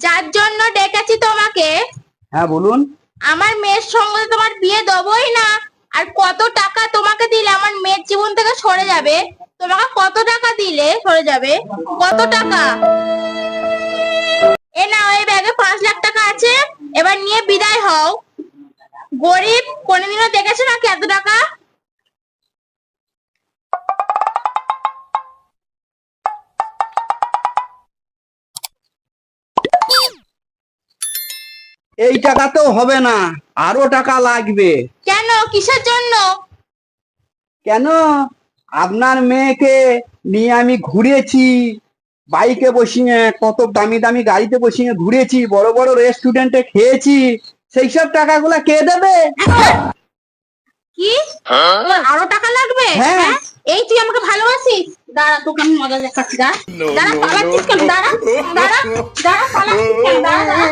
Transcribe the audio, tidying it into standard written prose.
যার জন্য ডেকেছি তোমাকে, হ্যাঁ বলুন। আমার মেয়ের সঙ্গে তোমার বিয়ে দেবই না। আর কত টাকা তোমাকে দিলে আমার মেয়ের জীবন থেকে সরে যাবে? তোমাকে কত টাকা দিলে সরে যাবে? কত টাকা? এ নাও, এই ব্যাগে 5 লাখ টাকা আছে, এবার নিয়ে বিদায় হও। গরিব কোনোদিনও দেখেছো নাকি এত টাকা? এই টাকা তো হবে না, আরো টাকা লাগবে। কেন, কিসের জন্য? কেন? আপনার মেয়েকে নিয়ে আমি ঘুরেছি, বাইকে বসিয়ে, কত দামি দামি গাড়িতে বসিয়ে ঘুরেছি, বড় বড় রেস্টুরেন্টে খেয়েছি, সেই সব টাকাগুলা কে দেবে? কি, তোর আরো টাকা লাগবে? হ্যাঁ। হ্যাঁ, এই তুই আমাকে ভালোবাসিস? দাঁড়া, তোকে আমি মজা দেখাচ্ছি। দাঁড়া, দাঁড়া, পালাচ্ছিস কেন? দাঁড়া, দাঁড়া, দাঁড়া, পালাচ্ছিস কেন? দাঁড়া, দাঁড়া।